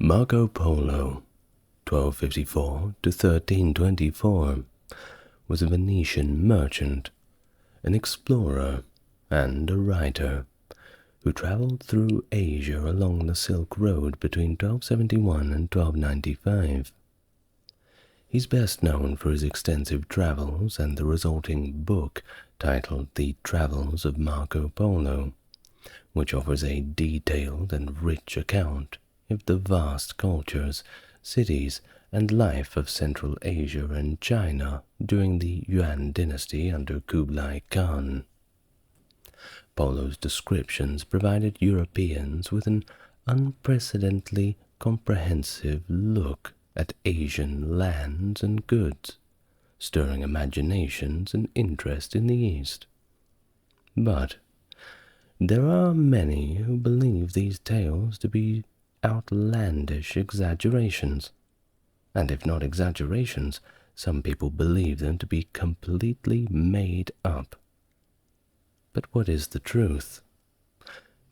Marco Polo, 1254 to 1324, was a Venetian merchant, an explorer, and a writer who traveled through Asia along the Silk Road between 1271 and 1295. He's best known for his extensive travels and the resulting book titled The Travels of Marco Polo, which offers a detailed and rich account of the vast cultures, cities, and life of Central Asia and China during the Yuan dynasty under Kublai Khan. Polo's descriptions provided Europeans with an unprecedentedly comprehensive look at Asian lands and goods, stirring imaginations and interest in the East. But there are many who believe these tales to be outlandish exaggerations, and if not exaggerations, some people believe them to be completely made up. But what is the truth?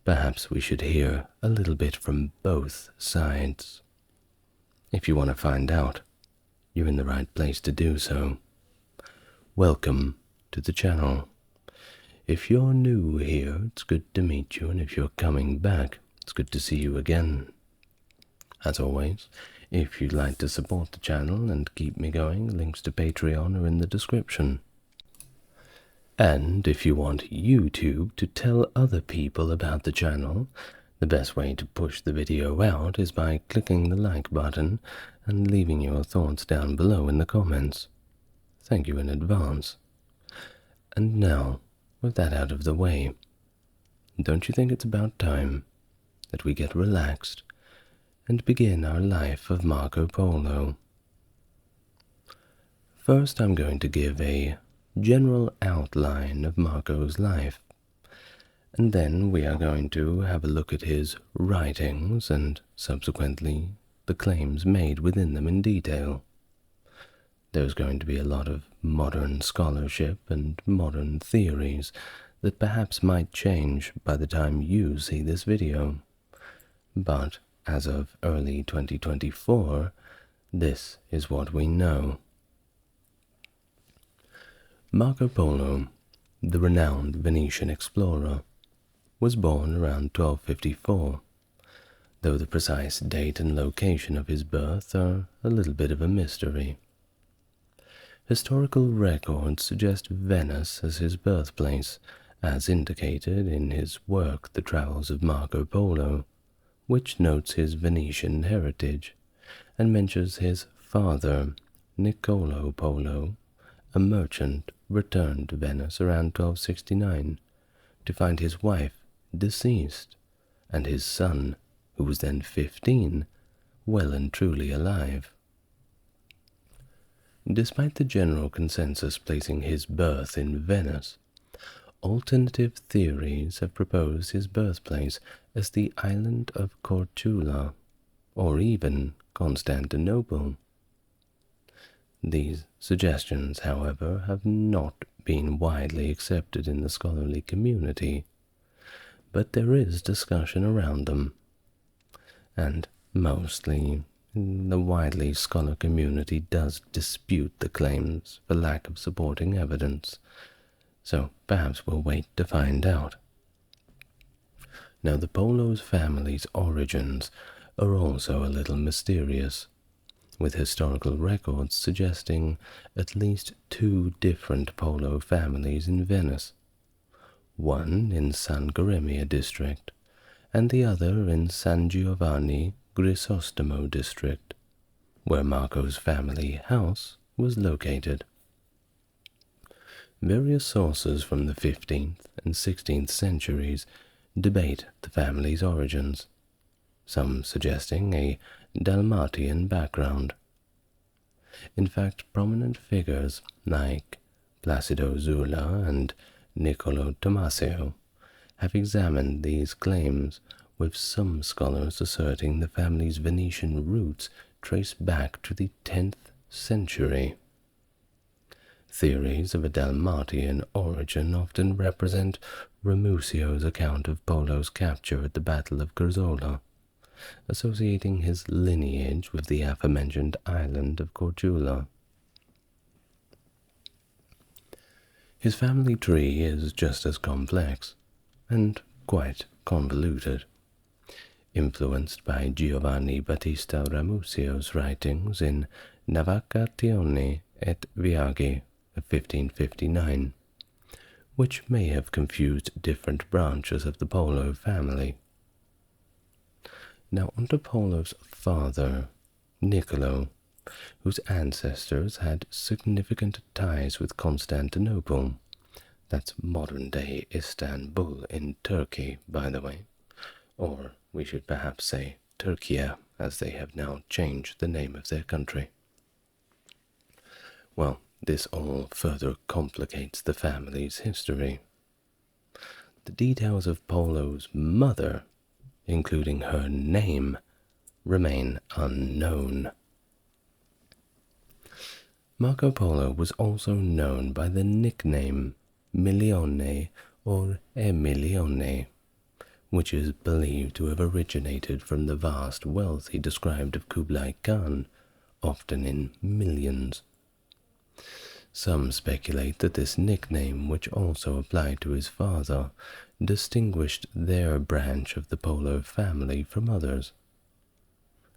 Perhaps we should hear a little bit from both sides. If you want to find out, you're in the right place to do so. Welcome to the channel. If you're new here, it's good to meet you, and if you're coming back, it's good to see you again. As always, if you'd like to support the channel and keep me going, links to Patreon are in the description. And if you want YouTube to tell other people about the channel, the best way to push the video out is by clicking the like button and leaving your thoughts down below in the comments. Thank you in advance. And now, with that out of the way, don't you think it's about time that we get relaxed and begin our life of Marco Polo? First, I'm going to give a general outline of Marco's life, and then we are going to have a look at his writings and subsequently the claims made within them in detail. There's going to be a lot of modern scholarship and modern theories that perhaps might change by the time you see this video. But as of early 2024, this is what we know. Marco Polo, the renowned Venetian explorer, was born around 1254, though the precise date and location of his birth are a little bit of a mystery. Historical records suggest Venice as his birthplace, as indicated in his work The Travels of Marco Polo, which notes his Venetian heritage and mentions his father, Niccolo Polo, a merchant, returned to Venice around 1269 to find his wife deceased and his son, who was then 15, well and truly alive. Despite the general consensus placing his birth in Venice, alternative theories have proposed his birthplace as the island of Cortula, or even Constantinople. These suggestions, however, have not been widely accepted in the scholarly community, but there is discussion around them, and mostly the widely scholar community does dispute the claims for lack of supporting evidence, so perhaps we'll wait to find out. Now, the Polo's family's origins are also a little mysterious, with historical records suggesting at least two different Polo families in Venice, one in San Geremia district and the other in San Giovanni Grisostomo district, where Marco's family house was located. Various sources from the 15th and 16th centuries debate the family's origins, some suggesting a Dalmatian background. In fact, prominent figures like Placido Zula and Niccolo Tommaseo have examined these claims, with some scholars asserting the family's Venetian roots trace back to the 10th century. Theories of a Dalmatian origin often represent Ramusio's account of Polo's capture at the Battle of Gazzola, associating his lineage with the aforementioned island of Cortula. His family tree is just as complex, and quite convoluted. Influenced by Giovanni Battista Ramusio's writings in Navigazione et Viaggi of 1559, which may have confused different branches of the Polo family. Now onto Polo's father, Niccolo, whose ancestors had significant ties with Constantinople. That's modern-day Istanbul in Turkey, by the way. Or we should perhaps say Turkey, as they have now changed the name of their country. Well, this all further complicates the family's history. The details of Polo's mother, including her name, remain unknown. Marco Polo was also known by the nickname Milione or Emilione, which is believed to have originated from the vast wealth he described of Kublai Khan, often in millions. Some speculate that this nickname, which also applied to his father, distinguished their branch of the Polo family from others.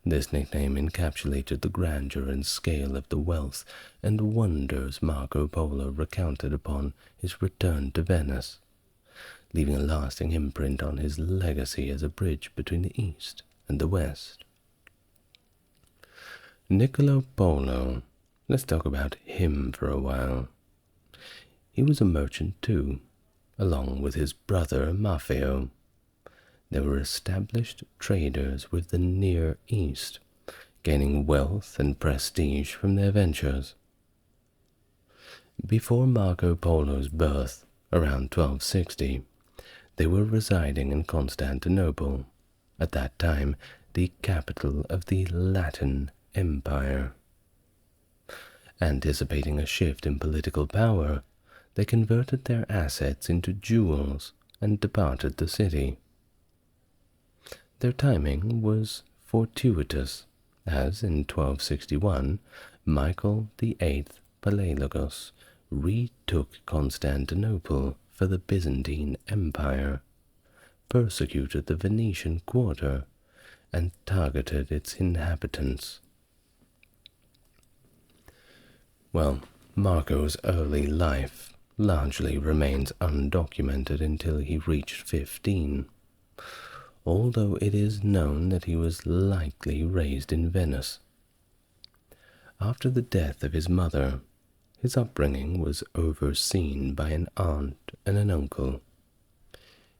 This nickname encapsulated the grandeur and scale of the wealth and wonders Marco Polo recounted upon his return to Venice, leaving a lasting imprint on his legacy as a bridge between the East and the West. Niccolo Polo, let's talk about him for a while. He was a merchant too, along with his brother Maffeo. They were established traders with the Near East, gaining wealth and prestige from their ventures. Before Marco Polo's birth, around 1260, they were residing in Constantinople, at that time the capital of the Latin Empire. Anticipating a shift in political power, they converted their assets into jewels and departed the city. Their timing was fortuitous, as in 1261 Michael VIII Palaiologos retook Constantinople for the Byzantine Empire, persecuted the Venetian quarter, and targeted its inhabitants. Well, Marco's early life largely remains undocumented until he reached 15, although it is known that he was likely raised in Venice. After the death of his mother, his upbringing was overseen by an aunt and an uncle.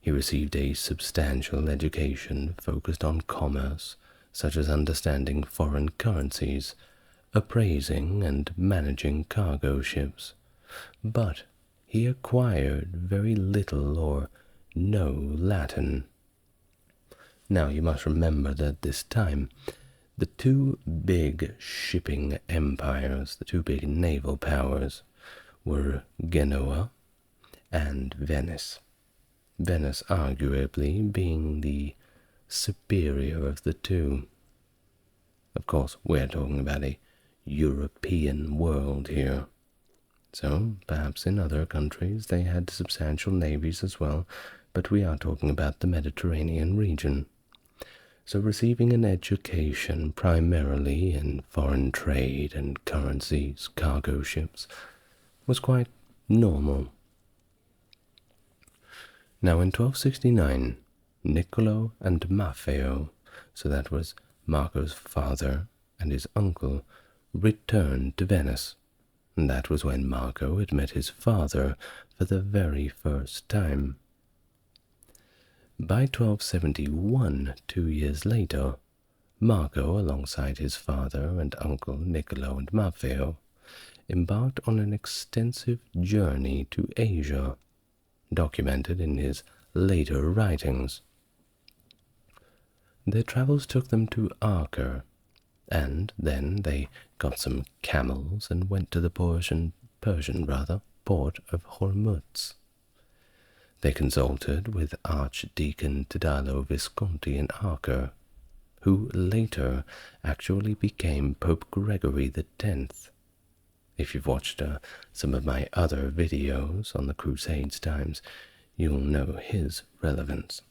He received a substantial education focused on commerce, such as understanding foreign currencies, appraising and managing cargo ships, but he acquired very little or no Latin. Now you must remember that at this time, the two big shipping empires, the two big naval powers, were Genoa and Venice. Venice arguably being the superior of the two. Of course, we're talking about a European world here. So, perhaps in other countries they had substantial navies as well, but we are talking about the Mediterranean region. So receiving an education primarily in foreign trade and currencies, cargo ships, was quite normal. Now in 1269, Niccolo and Maffeo, so that was Marco's father and his uncle, returned to Venice, and that was when Marco had met his father for the very first time. By 1271, 2 years later, Marco, alongside his father and uncle Niccolo and Maffeo, embarked on an extensive journey to Asia, documented in his later writings. Their travels took them to Acre, and then they got some camels and went to the Persian port of Hormuz. They consulted with Archdeacon Tadalo Visconti in Acre, who later actually became Pope Gregory X. If you've watched some of my other videos on the Crusades times, you'll know his relevance.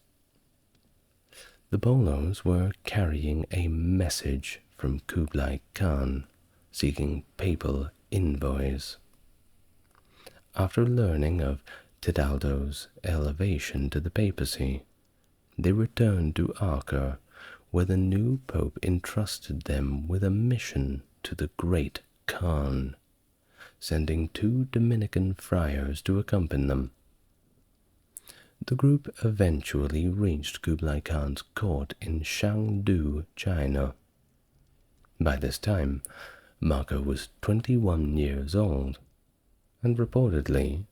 The Polos were carrying a message from Kublai Khan, seeking papal envoys. After learning of Tidaldo's elevation to the papacy, they returned to Acre, where the new pope entrusted them with a mission to the great Khan, sending 2 Dominican friars to accompany them. The group eventually reached Kublai Khan's court in Chengdu, China. By this time, Marco was 21 years old, and reportedly,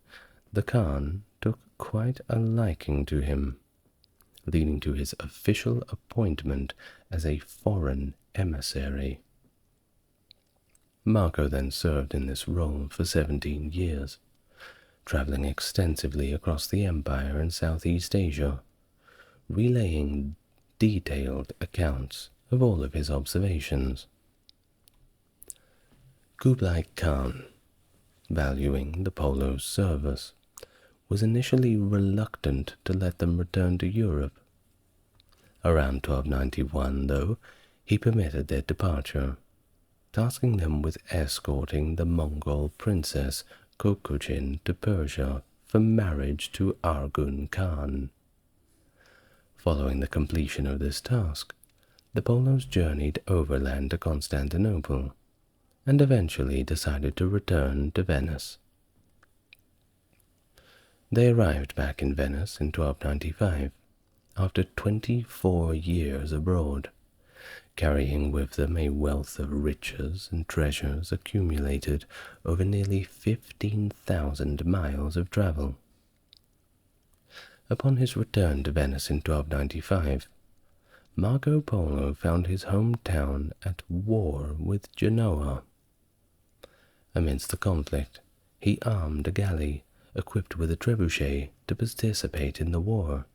the Khan took quite a liking to him, leading to his official appointment as a foreign emissary. Marco then served in this role for 17 years, traveling extensively across the empire and Southeast Asia, relaying detailed accounts of all of his observations. Kublai Khan, valuing the Polos' service, was initially reluctant to let them return to Europe. Around 1291, though, he permitted their departure, tasking them with escorting the Mongol princess Kokochin to Persia for marriage to Arghun Khan. Following the completion of this task, the Polos journeyed overland to Constantinople and eventually decided to return to Venice. They arrived back in Venice in 1295, after 24 years abroad, carrying with them a wealth of riches and treasures accumulated over nearly 15,000 miles of travel. Upon his return to Venice in 1295, Marco Polo found his hometown at war with Genoa. Amidst the conflict, he armed a galley equipped with a trebuchet to participate in the war.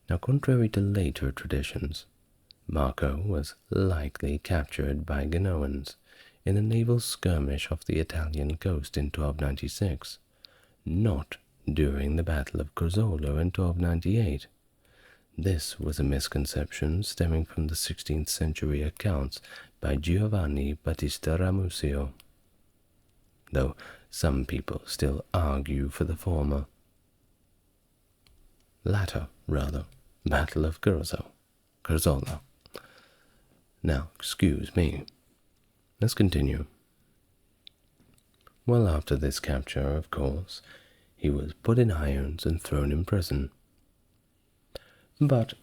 Now, contrary to later traditions, Marco was likely captured by Genoans in a naval skirmish off the Italian coast in 1296, not during the Battle of Corzuolo in 1298. This was a misconception stemming from the 16th century accounts by Giovanni Battista Ramusio, though some people still argue for the former. Latter, rather, Battle of Corzuolo. Now, excuse me. Let's continue. Well, after this capture, of course, he was put in irons and thrown in prison. But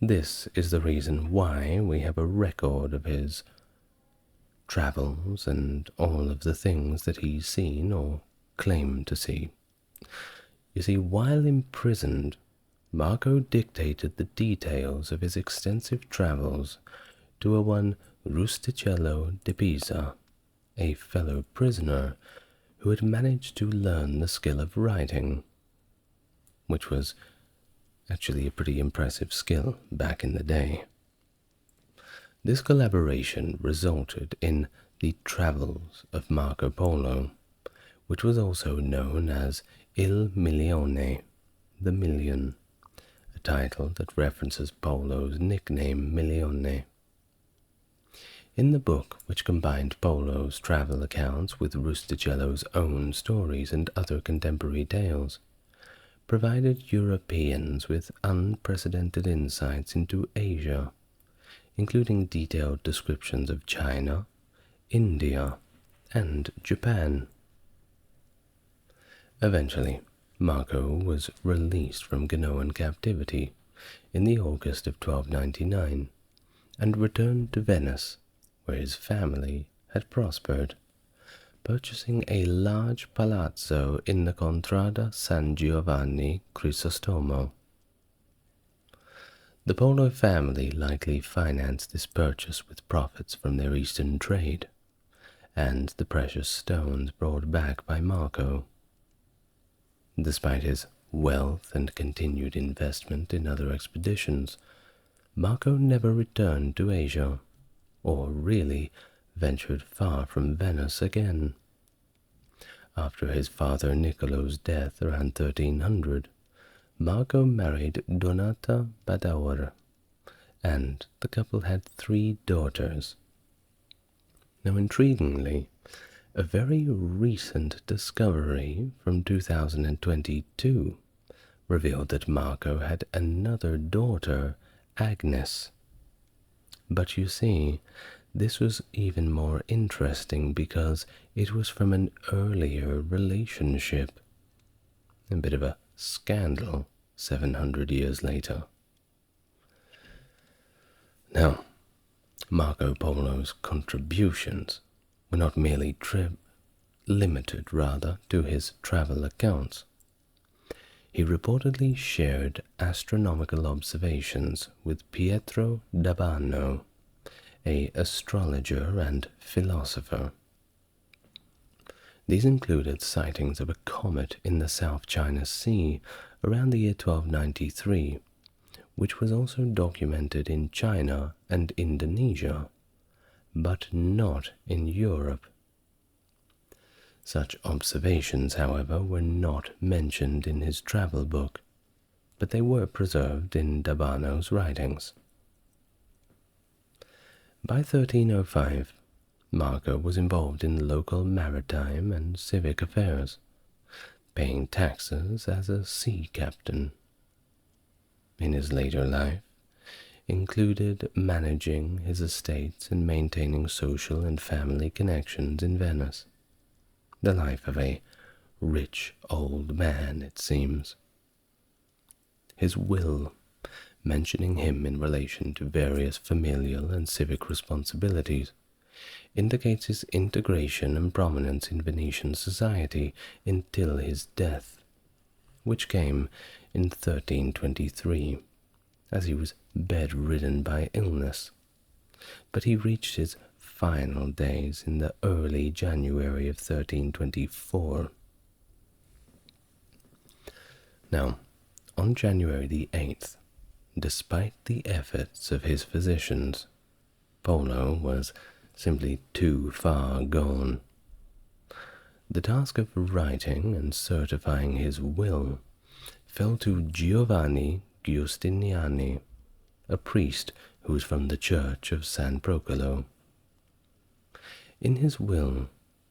this is the reason why we have a record of his travels and all of the things that he's seen or claimed to see. You see, while imprisoned, Marco dictated the details of his extensive travels to a one Rustichello de Pisa, a fellow prisoner who had managed to learn the skill of writing, which was actually a pretty impressive skill back in the day. This collaboration resulted in the Travels of Marco Polo, which was also known as Il Milione, the Million, a title that references Polo's nickname Milione. In the book, which combined Polo's travel accounts with Rustichello's own stories and other contemporary tales, provided Europeans with unprecedented insights into Asia, including detailed descriptions of China, India, and Japan. Eventually, Marco was released from Genoan captivity in the August of 1299 and returned to Venice, where his family had prospered, purchasing a large palazzo in the Contrada San Giovanni Crisostomo. The Polo family likely financed this purchase with profits from their eastern trade and the precious stones brought back by Marco. Despite his wealth and continued investment in other expeditions, Marco never returned to Asia, or really ventured far from Venice again. After his father Niccolo's death around 1300, Marco married Donata Badaur, and the couple had 3 daughters. Now, intriguingly, a very recent discovery from 2022 revealed that Marco had another daughter, Agnes. But you see, this was even more interesting because it was from an earlier relationship. A bit of a scandal 700 years later. Now, Marco Polo's contributions were not merely limited to his travel accounts. He reportedly shared astronomical observations with Pietro d'Abano, an astrologer and philosopher. These included sightings of a comet in the South China Sea around the year 1293, which was also documented in China and Indonesia, but not in Europe. Such observations, however, were not mentioned in his travel book, but they were preserved in d'Abano's writings. By 1305, Marco was involved in local maritime and civic affairs, paying taxes as a sea captain. In his later life, included managing his estates and maintaining social and family connections in Venice. The life of a rich old man, it seems. His will, mentioning him in relation to various familial and civic responsibilities, indicates his integration and prominence in Venetian society until his death, which came in 1323, as he was bedridden by illness. But he reached his final days in the early January of 1324. Now, on January the 8th, despite the efforts of his physicians, Polo was simply too far gone. The task of writing and certifying his will fell to Giovanni Giustiniani, a priest who was from the church of San Procolo. In his will,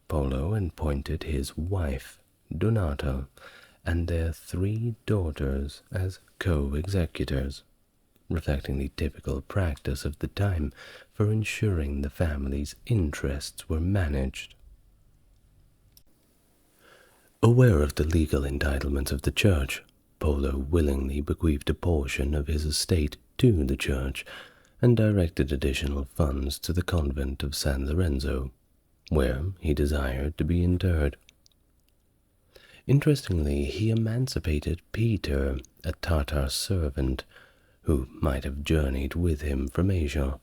Polo appointed his wife, Donata, and their 3 daughters as co-executors, reflecting the typical practice of the time for ensuring the family's interests were managed. Aware of the legal entitlements of the church, Polo willingly bequeathed a portion of his estate to the church and directed additional funds to the convent of San Lorenzo, where he desired to be interred. Interestingly, he emancipated Peter, a Tartar servant, who might have journeyed with him from Asia,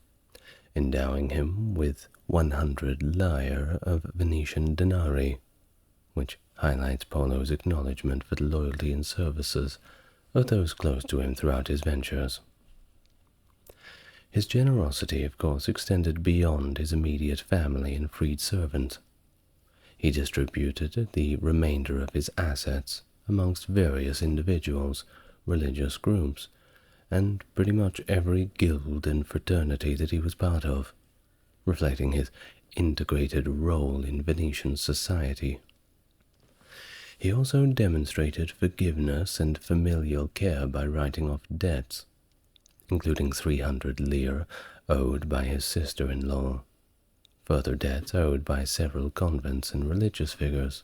endowing him with 100 lire of Venetian denarii, which highlights Polo's acknowledgement for the loyalty and services of those close to him throughout his ventures. His generosity, of course, extended beyond his immediate family and freed servants. He distributed the remainder of his assets amongst various individuals, religious groups, and pretty much every guild and fraternity that he was part of, reflecting his integrated role in Venetian society. He also demonstrated forgiveness and familial care by writing off debts, including 300 lire owed by his sister-in-law, further debts owed by several convents and religious figures.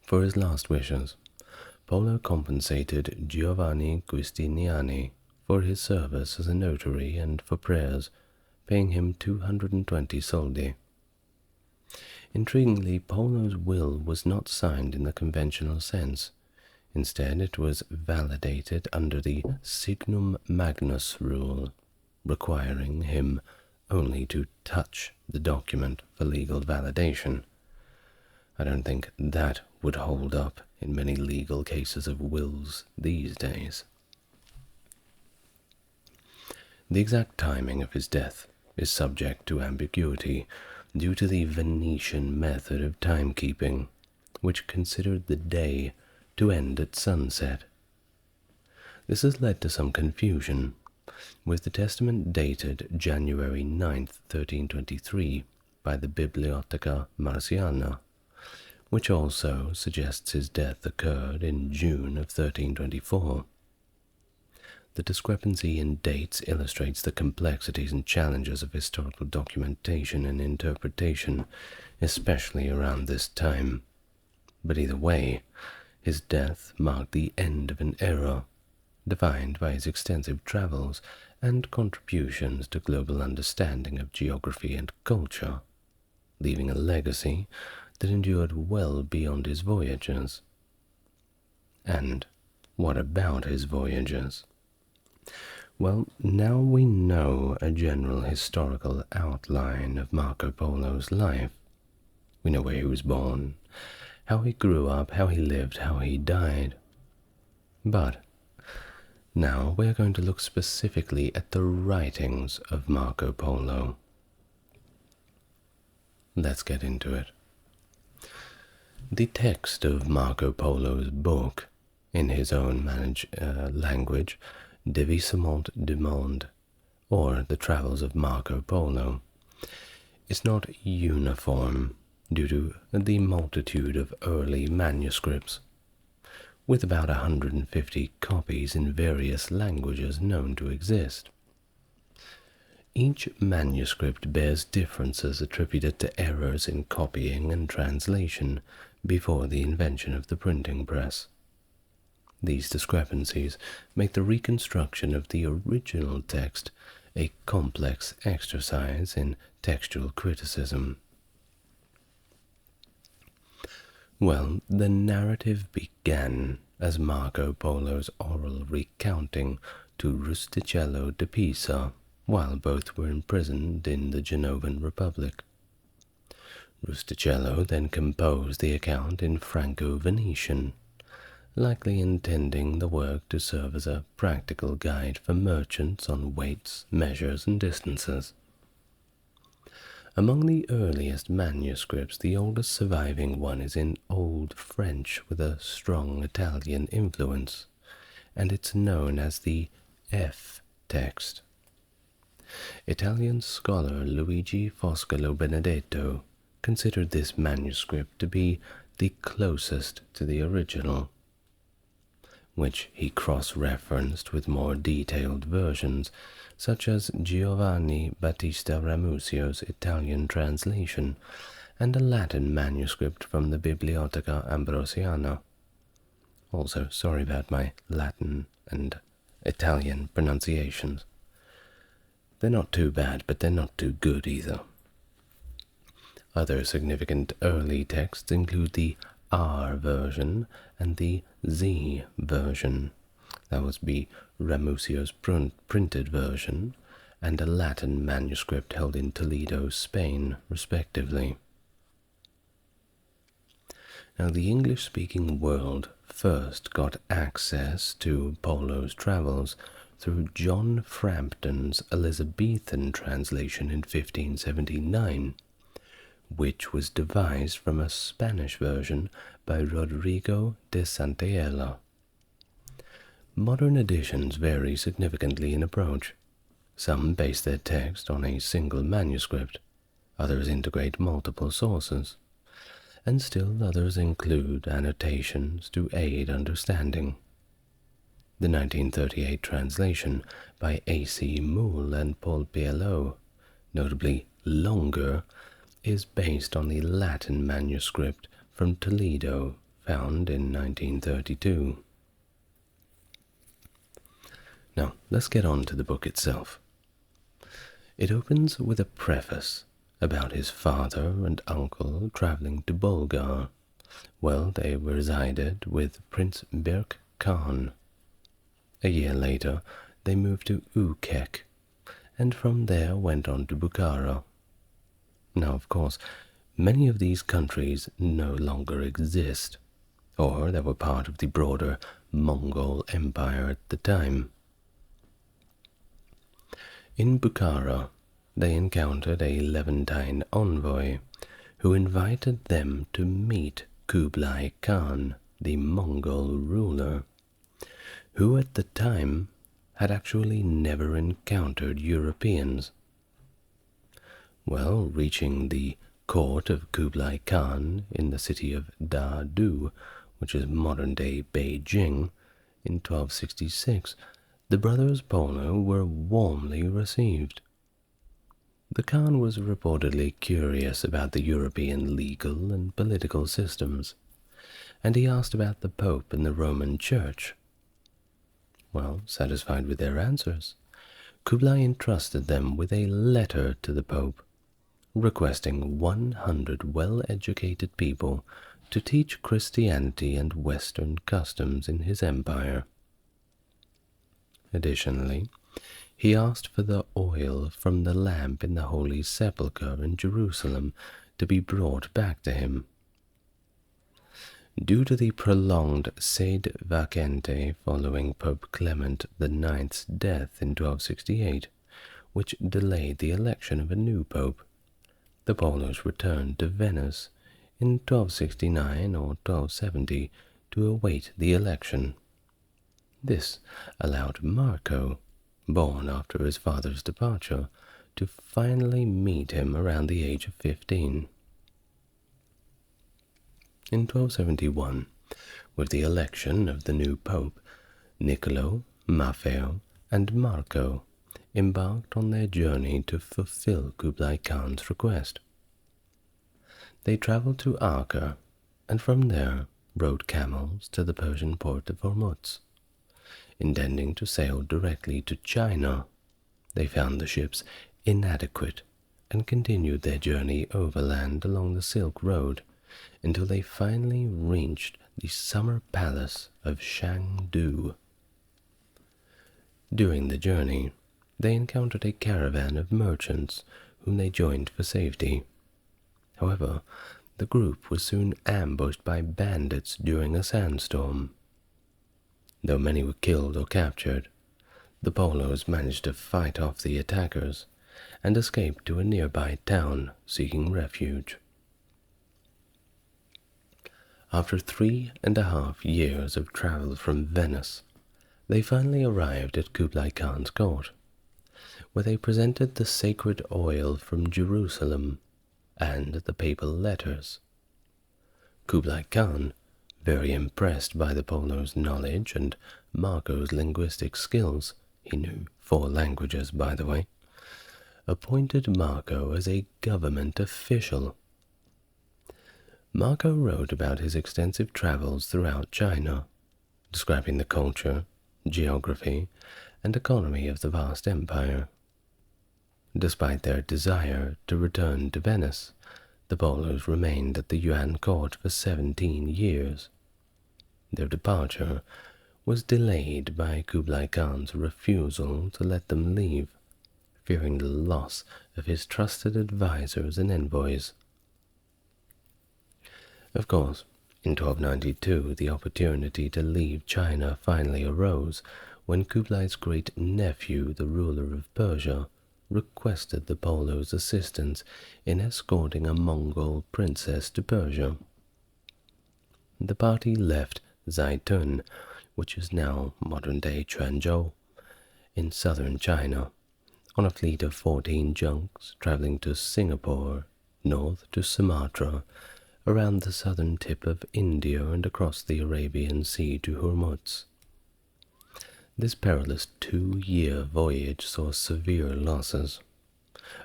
For his last wishes, Polo compensated Giovanni Giustiniani for his service as a notary and for prayers, paying him 220 soldi. Intriguingly, Polo's will was not signed in the conventional sense. Instead, it was validated under the Signum Magnus rule, requiring him only to touch the document for legal validation. I don't think that would hold up in many legal cases of wills these days. The exact timing of his death is subject to ambiguity due to the Venetian method of timekeeping, which considered the day to end at sunset. This has led to some confusion, with the testament dated January 9th, 1323 by the Biblioteca Marciana, which also suggests his death occurred in June of 1324. The discrepancy in dates illustrates the complexities and challenges of historical documentation and interpretation, especially around this time. But either way, his death marked the end of an era, defined by his extensive travels and contributions to global understanding of geography and culture, leaving a legacy that endured well beyond his voyages. And what about his voyages? Well, now we know a general historical outline of Marco Polo's life. We know where he was born, how he grew up, how he lived, how he died. But now we are going to look specifically at the writings of Marco Polo. Let's get into it. The text of Marco Polo's book, in his own language, Dévissement du Monde, or The Travels of Marco Polo, is not uniform due to the multitude of early manuscripts, with about 150 copies in various languages known to exist. Each manuscript bears differences attributed to errors in copying and translation before the invention of the printing press. These discrepancies make the reconstruction of the original text a complex exercise in textual criticism. Well, the narrative began as Marco Polo's oral recounting to Rustichello de Pisa, while both were imprisoned in the Genovan Republic. Rustichello then composed the account in Franco-Venetian, likely intending the work to serve as a practical guide for merchants on weights, measures, and distances. Among the earliest manuscripts, the oldest surviving one is in Old French with a strong Italian influence, and it's known as the F text. Italian scholar Luigi Foscolo Benedetto considered this manuscript to be the closest to the original, which he cross-referenced with more detailed versions, such as Giovanni Battista Ramusio's Italian translation and a Latin manuscript from the Biblioteca Ambrosiana. Also, sorry about my Latin and Italian pronunciations. They're not too bad, but they're not too good either. Other significant early texts include the R version and the Z version. That was be Ramusio's printed version and a Latin manuscript held in Toledo, Spain, respectively. Now, the English-speaking world first got access to Polo's travels through John Frampton's Elizabethan translation in 1579, which was devised from a Spanish version by Rodrigo de Santaella. Modern editions vary significantly in approach. Some base their text on a single manuscript, others integrate multiple sources, and still others include annotations to aid understanding. The 1938 translation by A.C. Moule and Paul Pielot, notably longer, is based on the Latin manuscript from Toledo, found in 1932. Now, let's get on to the book itself. It opens with a preface about his father and uncle traveling to Bulgar. Well, they resided with Prince Berk Khan. A year later, they moved to Ukek, and from there went on to Bukhara. Now, of course, many of these countries no longer exist, or they were part of the broader Mongol Empire at the time. In Bukhara, they encountered a Levantine envoy who invited them to meet Kublai Khan, the Mongol ruler, who at the time had actually never encountered Europeans. Well, reaching the court of Kublai Khan in the city of Dadu, which is modern-day Beijing, in 1266, the brothers Polo were warmly received. The Khan was reportedly curious about the European legal and political systems, and he asked about the Pope and the Roman Church. Well, satisfied with their answers, Kublai entrusted them with a letter to the Pope, requesting 100 well-educated people to teach Christianity and Western customs in his empire. Additionally, he asked for the oil from the lamp in the Holy Sepulchre in Jerusalem to be brought back to him. Due to the prolonged sede vacante following Pope Clement IX's death in 1268, which delayed the election of a new pope, the Polos returned to Venice in 1269 or 1270 to await the election. This allowed Marco, born after his father's departure, to finally meet him around the age of 15. In 1271, with the election of the new pope, Niccolo, Maffeo, and Marco embarked on their journey to fulfill Kublai Khan's request. They traveled to Acre, and from there rode camels to the Persian port of Hormuz. Intending to sail directly to China, they found the ships inadequate and continued their journey overland along the Silk Road until they finally reached the summer palace of Shangdu. During the journey, they encountered a caravan of merchants whom they joined for safety. However, the group was soon ambushed by bandits during a sandstorm. Though many were killed or captured, the Polos managed to fight off the attackers and escaped to a nearby town seeking refuge. After 3.5 years of travel from Venice, they finally arrived at Kublai Khan's court, where they presented the sacred oil from Jerusalem and the papal letters. Kublai Khan, very impressed by the Polos' knowledge and Marco's linguistic skills — he knew 4 languages, by the way — appointed Marco as a government official. Marco wrote about his extensive travels throughout China, describing the culture, geography, and economy of the vast empire. Despite their desire to return to Venice, the Polos remained at the Yuan court for 17 years. Their departure was delayed by Kublai Khan's refusal to let them leave, fearing the loss of his trusted advisors and envoys. Of course, in 1292 the opportunity to leave China finally arose when Kublai's great-nephew, the ruler of Persia, requested the Polos' assistance in escorting a Mongol princess to Persia. The party left Zaitun, which is now modern-day Quanzhou, in southern China, on a fleet of 14 junks traveling to Singapore, north to Sumatra, around the southern tip of India and across the Arabian Sea to Hormuz. This perilous 2-year voyage saw severe losses.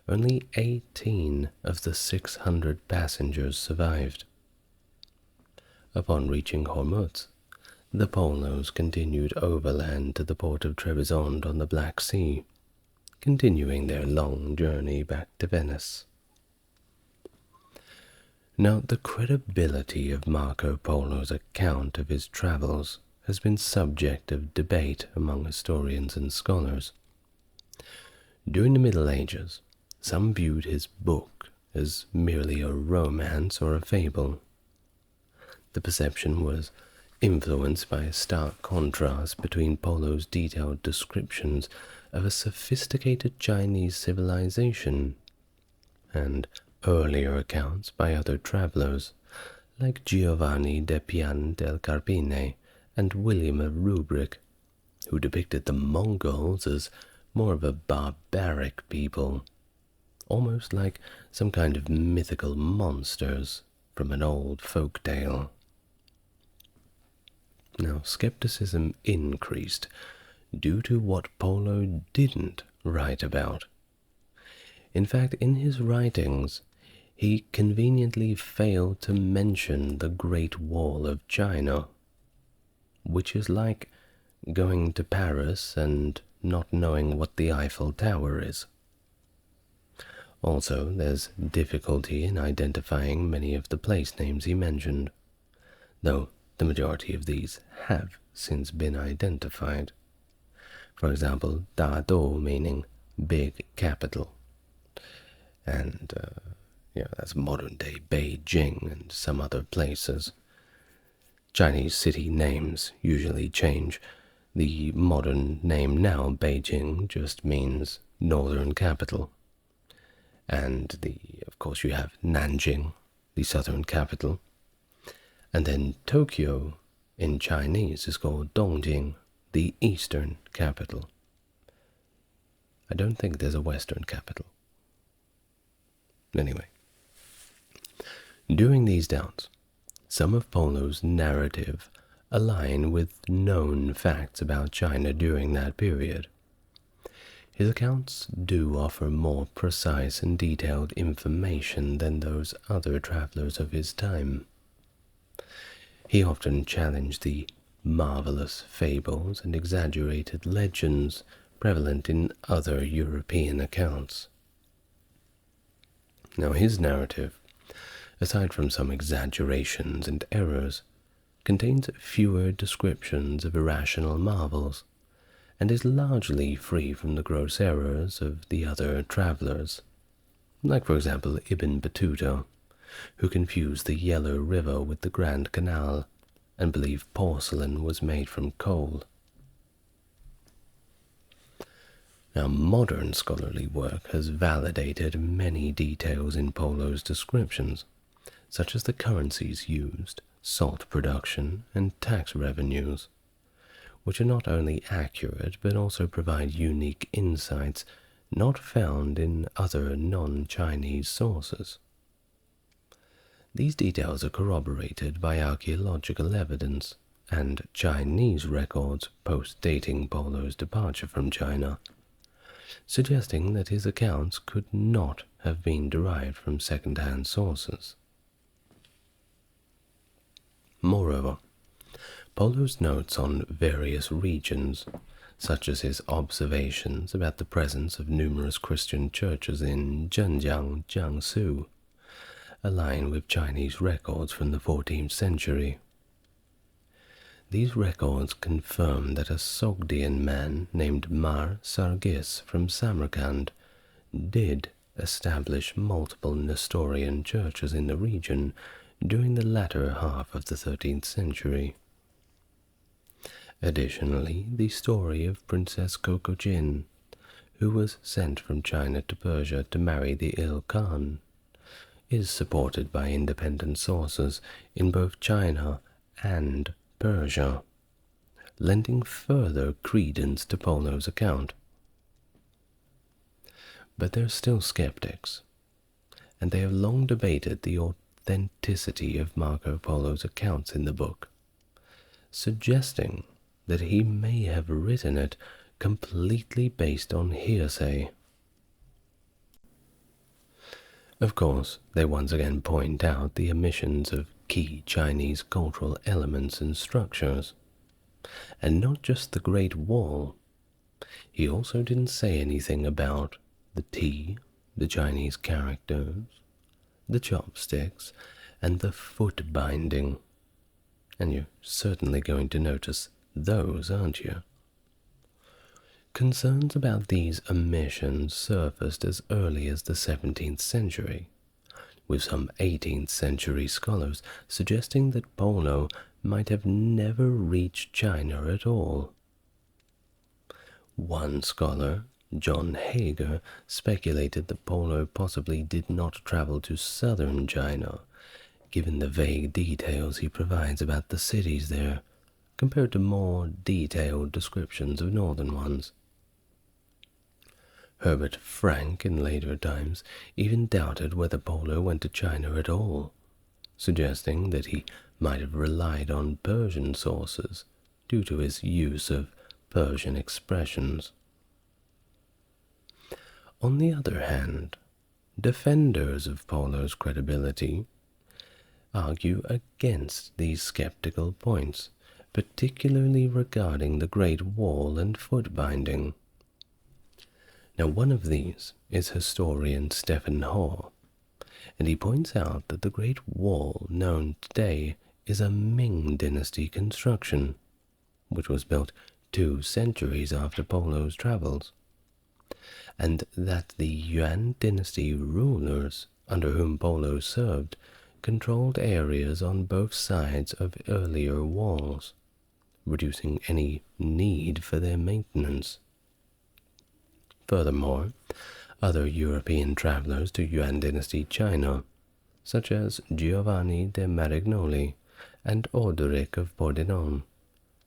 Only 18 of the 600 passengers survived. Upon reaching Hormuz, the Polos continued overland to the port of Trebizond on the Black Sea, continuing their long journey back to Venice. Now, the credibility of Marco Polo's account of his travels has been subject of debate among historians and scholars. During the Middle Ages, some viewed his book as merely a romance or a fable. The perception was influenced by a stark contrast between Polo's detailed descriptions of a sophisticated Chinese civilization and earlier accounts by other travelers like Giovanni de Pian del Carpine and William of Rubric, who depicted the Mongols as more of a barbaric people, almost like some kind of mythical monsters from an old folk tale. Now, skepticism increased due to what Polo didn't write about. In fact, in his writings, he conveniently failed to mention the Great Wall of China, which is like going to Paris and not knowing what the Eiffel Tower is. Also, there's difficulty in identifying many of the place names he mentioned, though the majority of these have since been identified. For example, Dado meaning big capital, and that's modern-day Beijing and some other places. Chinese city names usually change. The modern name now, Beijing, just means northern capital. And of course, you have Nanjing, the southern capital. And then Tokyo in Chinese is called Dongjing, the eastern capital. I don't think there's a western capital. Anyway, during these doubts, some of Polo's narrative align with known facts about China during that period. His accounts do offer more precise and detailed information than those other travelers of his time. He often challenged the marvelous fables and exaggerated legends prevalent in other European accounts. Now, his narrative, aside from some exaggerations and errors, contains fewer descriptions of irrational marvels, and is largely free from the gross errors of the other travelers, like, for example, Ibn Battuta, who confused the Yellow River with the Grand Canal and believed porcelain was made from coal. Now, modern scholarly work has validated many details in Polo's descriptions, such as the currencies used, salt production, and tax revenues, which are not only accurate but also provide unique insights not found in other non-Chinese sources. These details are corroborated by archaeological evidence and Chinese records post-dating Polo's departure from China, suggesting that his accounts could not have been derived from second-hand sources. Moreover, Polo's notes on various regions, such as his observations about the presence of numerous Christian churches in Zhenjiang, Jiangsu, align with Chinese records from the 14th century. These records confirm that a Sogdian man named Mar Sargis from Samarkand did establish multiple Nestorian churches in the region during the latter half of the 13th century. Additionally, the story of Princess Kokojin, who was sent from China to Persia to marry the Il Khan, is supported by independent sources in both China and Persia, lending further credence to Polo's account. But there are still skeptics, and they have long debated the authenticity of Marco Polo's accounts in the book, suggesting that he may have written it completely based on hearsay. Of course, they once again point out the omissions of key Chinese cultural elements and structures, and not just the Great Wall. He also didn't say anything about the tea, the Chinese characters, the chopsticks, and the foot binding. And you're certainly going to notice those, aren't you? Concerns about these omissions surfaced as early as the 17th century, with some 18th century scholars suggesting that Polo might have never reached China at all. One scholar, John Hager, speculated that Polo possibly did not travel to southern China, given the vague details he provides about the cities there, compared to more detailed descriptions of northern ones. Herbert Frank, in later times, even doubted whether Polo went to China at all, suggesting that he might have relied on Persian sources due to his use of Persian expressions. On the other hand, defenders of Polo's credibility argue against these skeptical points, particularly regarding the Great Wall and foot binding. Now, one of these is historian Stephen Hoare, and he points out that the Great Wall known today is a Ming Dynasty construction, which was built 2 centuries after Polo's travels, and that the Yuan Dynasty rulers under whom Polo served controlled areas on both sides of earlier walls, reducing any need for their maintenance. Furthermore, other European travelers to Yuan Dynasty China, such as Giovanni de Marignoli and Orderic of Pordenone,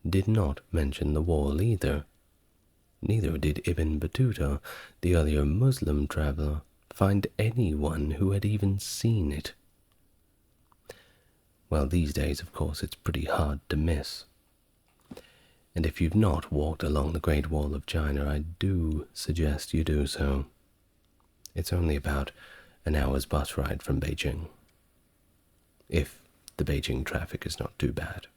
did not mention the wall either. Neither did Ibn Battuta, the earlier Muslim traveler, find anyone who had even seen it. Well, these days, of course, it's pretty hard to miss. And if you've not walked along the Great Wall of China, I do suggest you do so. It's only about an hour's bus ride from Beijing, if the Beijing traffic is not too bad.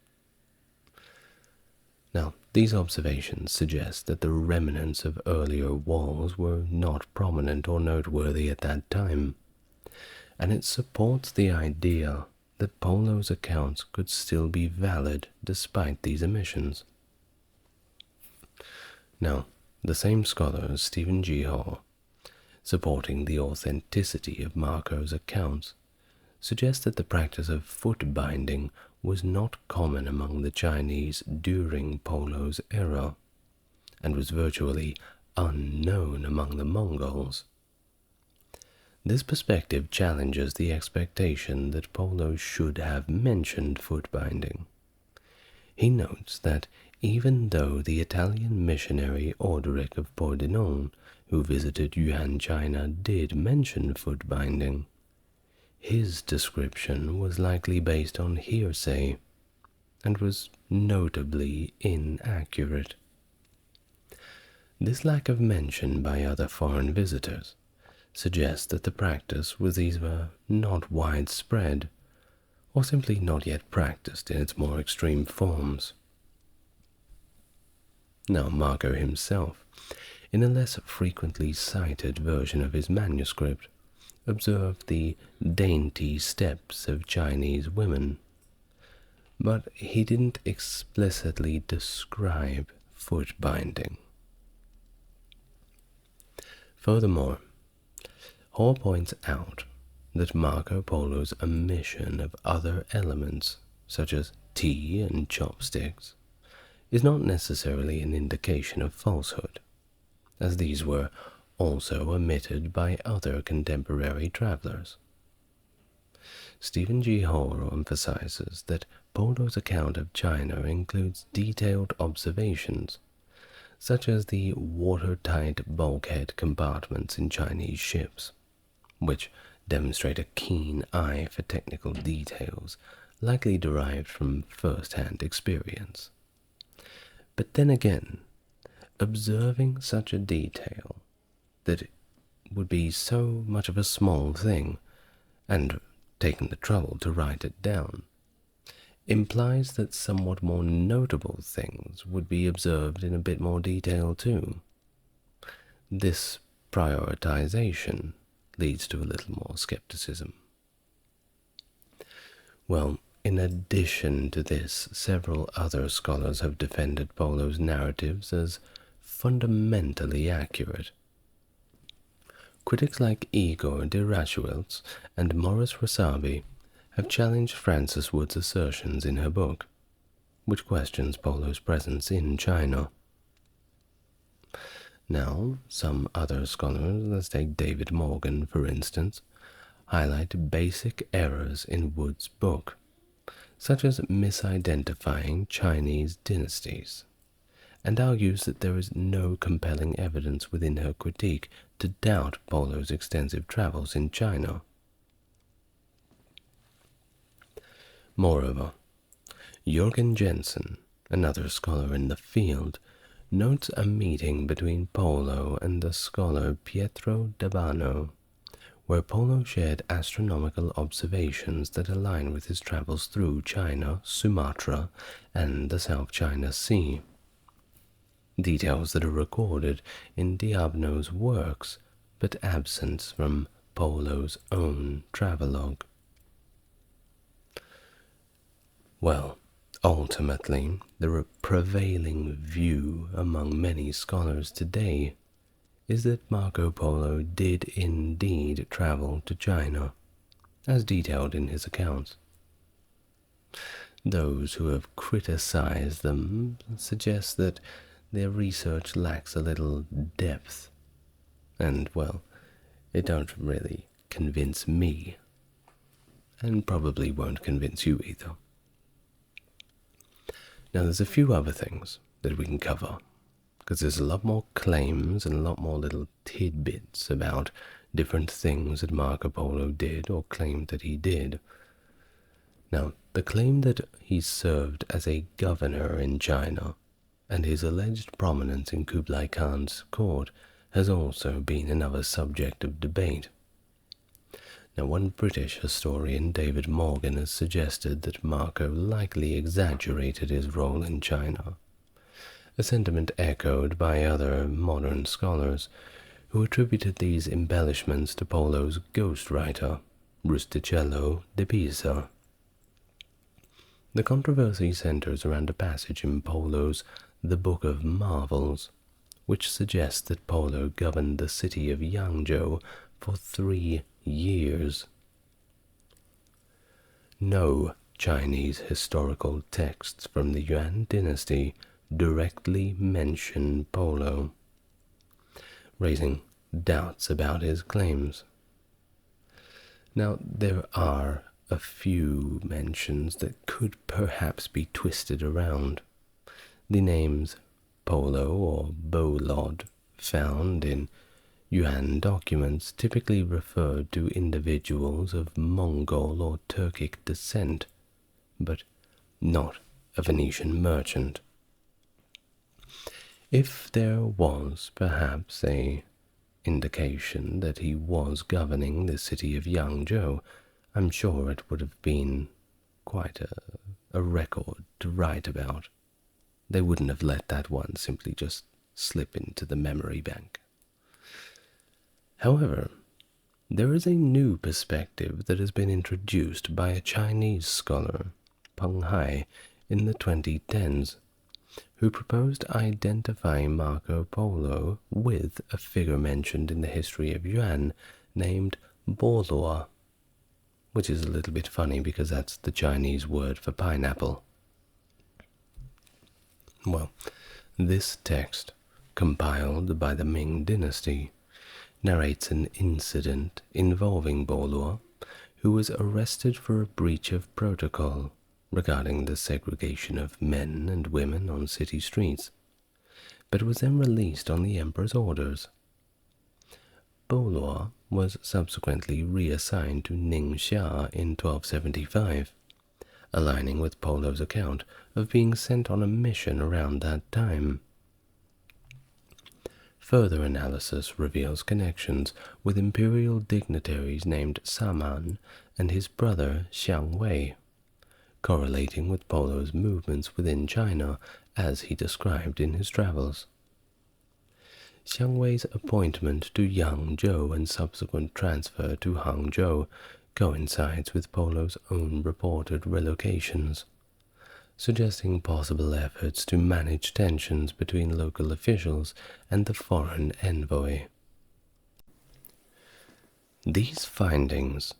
Now, these observations suggest that the remnants of earlier walls were not prominent or noteworthy at that time, and it supports the idea that Polo's accounts could still be valid despite these omissions. Now, the same scholar, Stephen G. Hoare, supporting the authenticity of Marco's accounts, suggests that the practice of foot binding was not common among the Chinese during Polo's era, and was virtually unknown among the Mongols. This perspective challenges the expectation that Polo should have mentioned foot binding. He notes that even though the Italian missionary Orderic of Pordenone, who visited Yuan China, did mention foot binding, his description was likely based on hearsay and was notably inaccurate. This lack of mention by other foreign visitors suggests that the practice was either not widespread or simply not yet practiced in its more extreme forms. Now, Marco himself, in a less frequently cited version of his manuscript, observed the dainty steps of Chinese women, but he didn't explicitly describe foot binding. Furthermore, Hoare points out that Marco Polo's omission of other elements, such as tea and chopsticks, is not necessarily an indication of falsehood, as these were also omitted by other contemporary travelers. Stephen G. Hoare emphasizes that Polo's account of China includes detailed observations, such as the watertight bulkhead compartments in Chinese ships, which demonstrate a keen eye for technical details, likely derived from first-hand experience. But then again, observing such a detail that would be so much of a small thing, and taking the trouble to write it down, implies that somewhat more notable things would be observed in a bit more detail too. This prioritization leads to a little more skepticism. Well, in addition to this, several other scholars have defended Polo's narratives as fundamentally accurate. Critics like Igor de Raschuelz and Maurice Rossabi have challenged Frances Wood's assertions in her book, which questions Polo's presence in China. Now, some other scholars, let's take David Morgan for instance, highlight basic errors in Wood's book, such as misidentifying Chinese dynasties, and argues that there is no compelling evidence within her critique to doubt Polo's extensive travels in China. Moreover, Jürgen Jensen, another scholar in the field, notes a meeting between Polo and the scholar Pietro d'Abano, where Polo shared astronomical observations that align with his travels through China, Sumatra, and the South China Sea. Details that are recorded in d'Abano's works, but absent from Polo's own travelogue. Well, ultimately, the prevailing view among many scholars today is that Marco Polo did indeed travel to China, as detailed in his accounts. Those who have criticized them suggest that their research lacks a little depth, and, well, it don't really convince me, and probably won't convince you either. Now, there's a few other things that we can cover, because there's a lot more claims and a lot more little tidbits about different things that Marco Polo did or claimed that he did. Now, the claim that he served as a governor in China and his alleged prominence in Kublai Khan's court has also been another subject of debate. Now, one British historian, David Morgan, has suggested that Marco likely exaggerated his role in China, a sentiment echoed by other modern scholars who attributed these embellishments to Polo's ghostwriter, Rustichello de Pisa. The controversy centers around a passage in Polo's The Book of Marvels, which suggests that Polo governed the city of Yangzhou for 3 years. No Chinese historical texts from the Yuan dynasty directly mention Polo, raising doubts about his claims. Now, there are a few mentions that could perhaps be twisted around. The names Polo or Bolod, found in Yuan documents, typically referred to individuals of Mongol or Turkic descent, but not a Venetian merchant. If there was perhaps a indication that he was governing the city of Yangzhou, I'm sure it would have been quite a record to write about. They wouldn't have let that one simply just slip into the memory bank. However, there is a new perspective that has been introduced by a Chinese scholar, Peng Hai, in the 2010s, who proposed identifying Marco Polo with a figure mentioned in the history of Yuan named Bolor, which is a little bit funny because that's the Chinese word for pineapple. Well, this text, compiled by the Ming dynasty, narrates an incident involving Bolor, who was arrested for a breach of protocol regarding the segregation of men and women on city streets, but was then released on the emperor's orders. Bolor was subsequently reassigned to Ningxia in 1275, aligning with Polo's account of being sent on a mission around that time. Further analysis reveals connections with imperial dignitaries named Saman and his brother Xiang Wei, correlating with Polo's movements within China as he described in his travels. Xiang Wei's appointment to Yangzhou and subsequent transfer to Hangzhou coincides with Polo's own reported relocations, suggesting possible efforts to manage tensions between local officials and the foreign envoy. These findings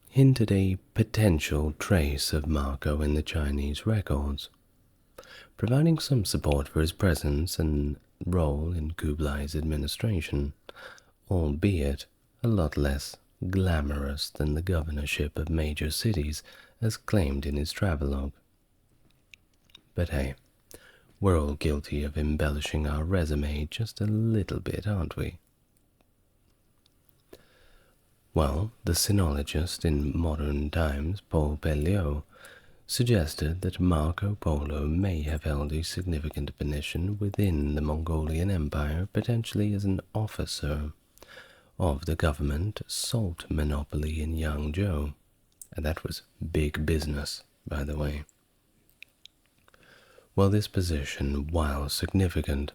hint at a potential trace of Marco in the Chinese records, providing some support for his presence and role in Kublai's administration, albeit a lot less glamorous than the governorship of major cities as claimed in his travelogue. But hey, we're all guilty of embellishing our resume just a little bit, aren't we? Well, the sinologist in modern times, Paul Pelliot, suggested that Marco Polo may have held a significant position within the Mongolian Empire, potentially as an officer of the government salt monopoly in Yangzhou. And that was big business, by the way. Well, this position, while significant,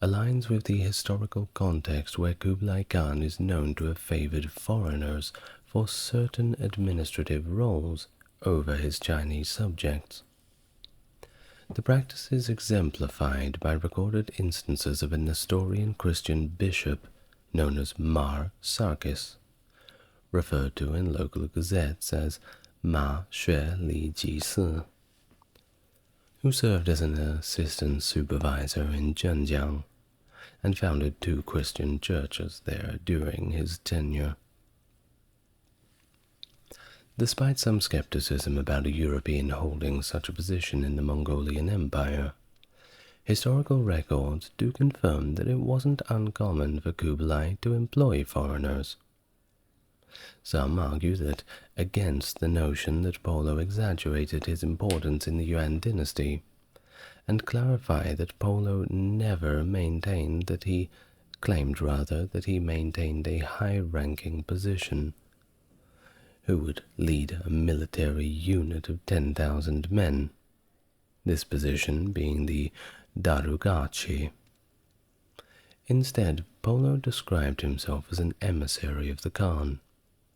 aligns with the historical context where Kublai Khan is known to have favored foreigners for certain administrative roles over his Chinese subjects. The practice is exemplified by recorded instances of a Nestorian Christian bishop known as Mar Sarkis, referred to in local gazettes as Ma Xue Li Ji Si, who served as an assistant supervisor in Zhenjiang and founded 2 Christian churches there during his tenure. Despite some skepticism about a European holding such a position in the Mongolian Empire, historical records do confirm that it wasn't uncommon for Kublai to employ foreigners. Some argue that against the notion that Polo exaggerated his importance in the Yuan dynasty, and clarify that Polo never maintained that he claimed rather that he maintained a high-ranking position, who would lead a military unit of 10,000 men, this position being the Darugachi. Instead, Polo described himself as an emissary of the Khan,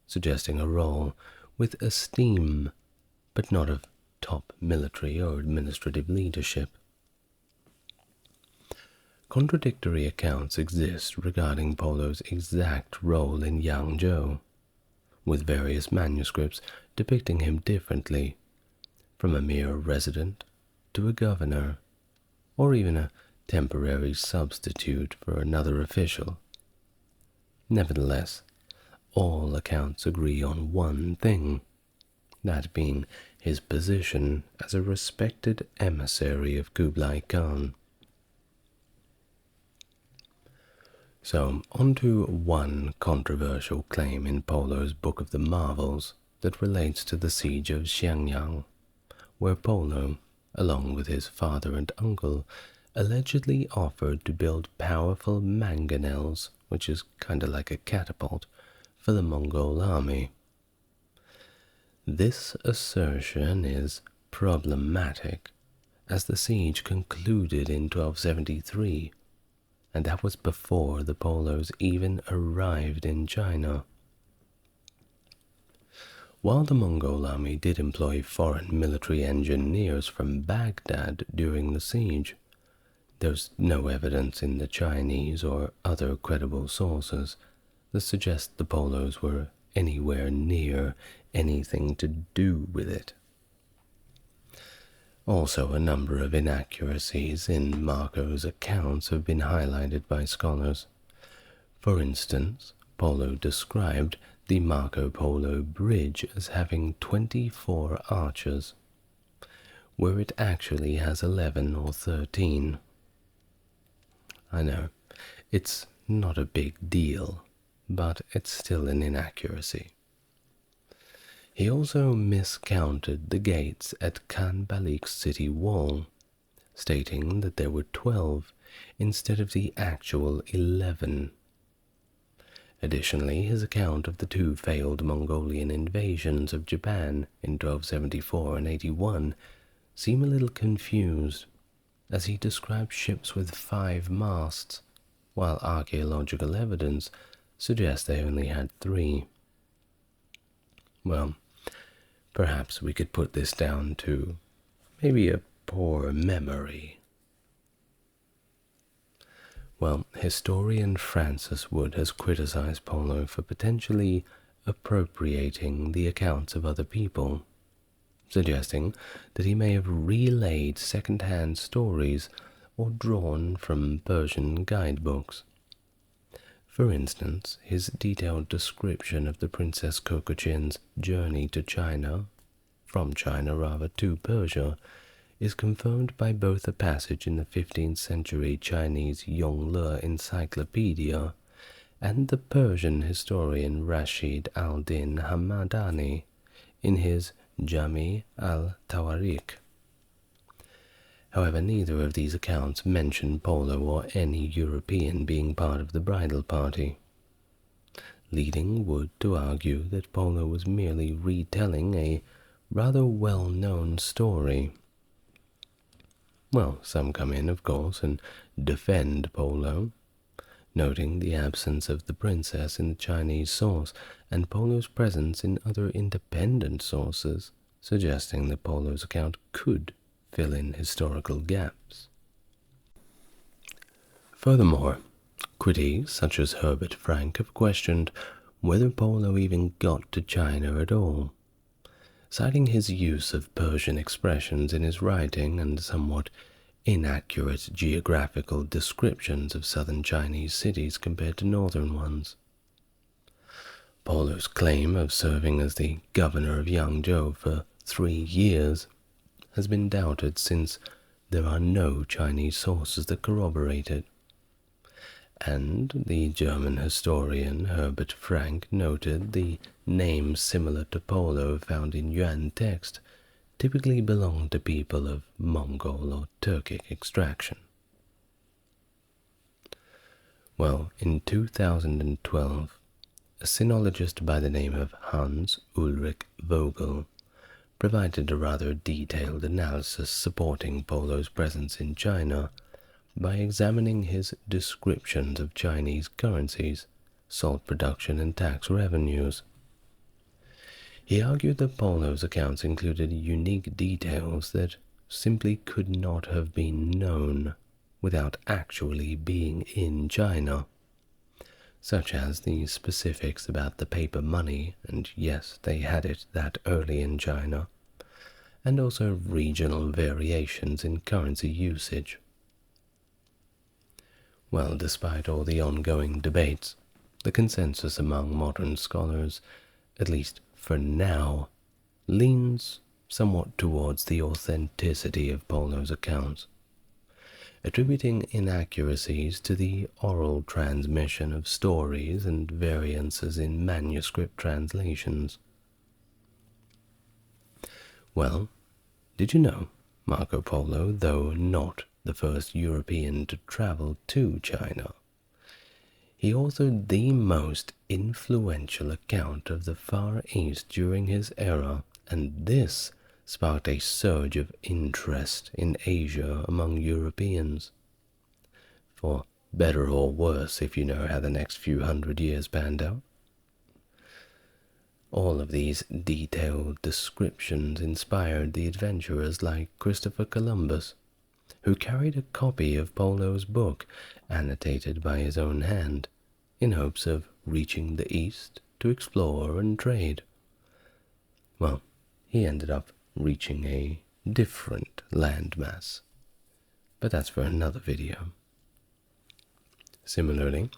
suggesting a role with esteem, but not of top military or administrative leadership. Contradictory accounts exist regarding Polo's exact role in Yangzhou, with various manuscripts depicting him differently, from a mere resident to a governor, or even a temporary substitute for another official. Nevertheless, all accounts agree on one thing, that being his position as a respected emissary of Kublai Khan. So, on to one controversial claim in Polo's Book of the Marvels that relates to the siege of Xiangyang, where Polo, along with his father and uncle, allegedly offered to build powerful mangonels, which is kind of like a catapult, for the Mongol army. This assertion is problematic, as the siege concluded in 1273, and that was before the Polos even arrived in China. While the Mongol army did employ foreign military engineers from Baghdad during the siege, there's no evidence in the Chinese or other credible sources that suggest the Polos were anywhere near anything to do with it. Also, a number of inaccuracies in Marco's accounts have been highlighted by scholars. For instance, Polo described the Marco Polo Bridge as having 24 arches, where it actually has 11 or 13. I know, it's not a big deal, but it's still an inaccuracy. He also miscounted the gates at Khan Balik's city wall, stating that there were 12 instead of the actual 11. Additionally, his account of the 2 failed Mongolian invasions of Japan in 1274 and 81 seem a little confused, as he described ships with 5 masts, while archaeological evidence suggests they only had 3. Well, perhaps we could put this down to maybe a poor memory. Well, historian Francis Wood has criticized Polo for potentially appropriating the accounts of other people, suggesting that he may have relayed second-hand stories or drawn from Persian guidebooks. For instance, his detailed description of the Princess Kokochin's journey to China, from China rather to Persia, is confirmed by both a passage in the 15th century Chinese Yongle Encyclopedia and the Persian historian Rashid al-Din Hamadani in his Jami al-Tawarikh. However, neither of these accounts mention Polo or any European being part of the bridal party, leading Wood to argue that Polo was merely retelling a rather well-known story. Well, some come in, of course, and defend Polo, noting the absence of the princess in the Chinese source and Polo's presence in other independent sources, suggesting that Polo's account could fill in historical gaps. Furthermore, critics such as Herbert Frank have questioned whether Polo even got to China at all, citing his use of Persian expressions in his writing and somewhat inaccurate geographical descriptions of southern Chinese cities compared to northern ones. Polo's claim of serving as the governor of Yangzhou for 3 years has been doubted since there are no Chinese sources that corroborate it. And the German historian Herbert Frank noted the names similar to Polo found in Yuan text typically belong to people of Mongol or Turkic extraction. Well, in 2012, a sinologist by the name of Hans Ulrich Vogel provided a rather detailed analysis supporting Polo's presence in China by examining his descriptions of Chinese currencies, salt production, and tax revenues. He argued that Polo's accounts included unique details that simply could not have been known without actually being in China, such as the specifics about the paper money, and yes, they had it that early in China, and also regional variations in currency usage. Well, despite all the ongoing debates, the consensus among modern scholars, at least for now, leans somewhat towards the authenticity of Polo's accounts, attributing inaccuracies to the oral transmission of stories and variances in manuscript translations. Well, did you know Marco Polo, though not the first European to travel to China, he authored the most influential account of the Far East during his era, and this sparked a surge of interest in Asia among Europeans. For better or worse, if you know how the next few hundred years panned out. All of these detailed descriptions inspired the adventurers like Christopher Columbus, who carried a copy of Polo's book, annotated by his own hand, in hopes of reaching the East to explore and trade. Well, he ended up reaching a different landmass, but that's for another video. Similarly,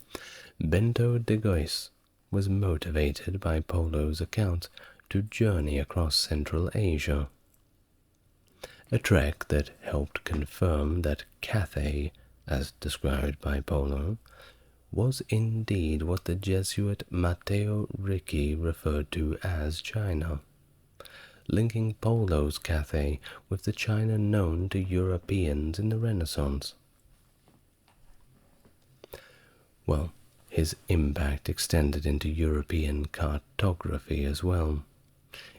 Bento de Gois was motivated by Polo's accounts to journey across Central Asia, a trek that helped confirm that Cathay, as described by Polo, was indeed what the Jesuit Matteo Ricci referred to as China, linking Polo's Cathay with the China known to Europeans in the Renaissance. Well, his impact extended into European cartography as well,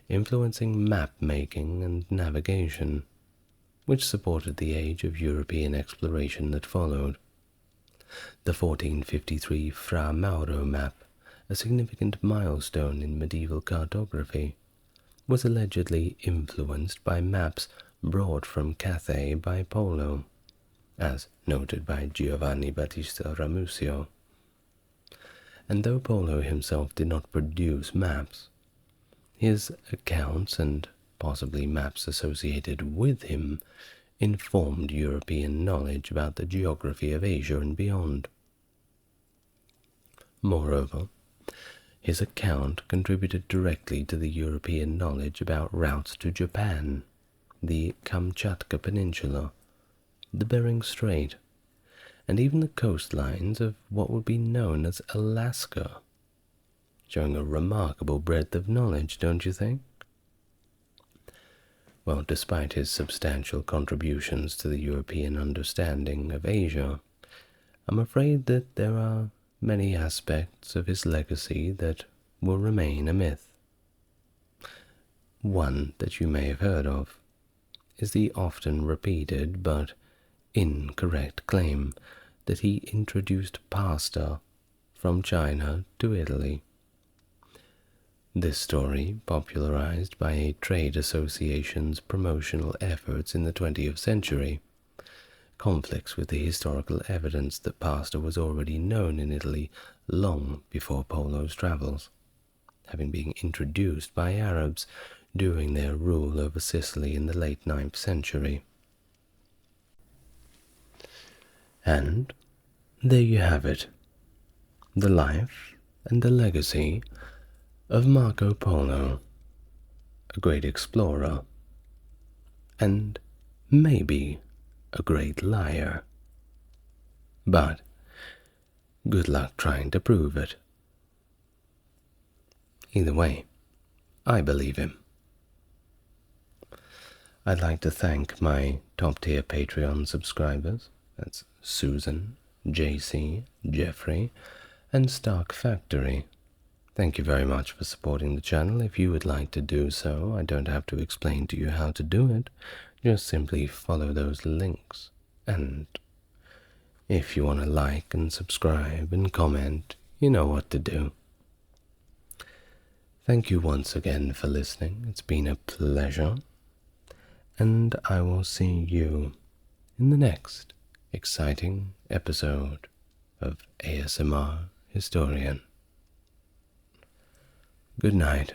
influencing map-making and navigation, which supported the age of European exploration that followed. The 1453 Fra Mauro map, a significant milestone in medieval cartography, was allegedly influenced by maps brought from Cathay by Polo, as noted by Giovanni Battista Ramusio. And though Polo himself did not produce maps, his accounts and possibly maps associated with him, informed European knowledge about the geography of Asia and beyond. Moreover, his account contributed directly to the European knowledge about routes to Japan, the Kamchatka Peninsula, the Bering Strait, and even the coastlines of what would be known as Alaska, showing a remarkable breadth of knowledge, don't you think? Well, despite his substantial contributions to the European understanding of Asia, I'm afraid that there are many aspects of his legacy that will remain a myth. One that you may have heard of is the often repeated but incorrect claim that he introduced pasta from China to Italy. This story, popularized by a trade association's promotional efforts in the 20th century, conflicts with the historical evidence that pasta was already known in Italy long before Polo's travels, having been introduced by Arabs during their rule over Sicily in the late 9th century. And there you have it, the life and the legacy of Marco Polo, a great explorer, and maybe a great liar. But good luck trying to prove it. Either way, I believe him. I'd like to thank my top-tier Patreon subscribers. That's Susan, JC, Jeffrey, and Stark Factory. Thank you very much for supporting the channel. If you would like to do so, I don't have to explain to you how to do it. Just simply follow those links. And if you want to like and subscribe and comment, you know what to do. Thank you once again for listening. It's been a pleasure. And I will see you in the next exciting episode of ASMR Historian. Good night.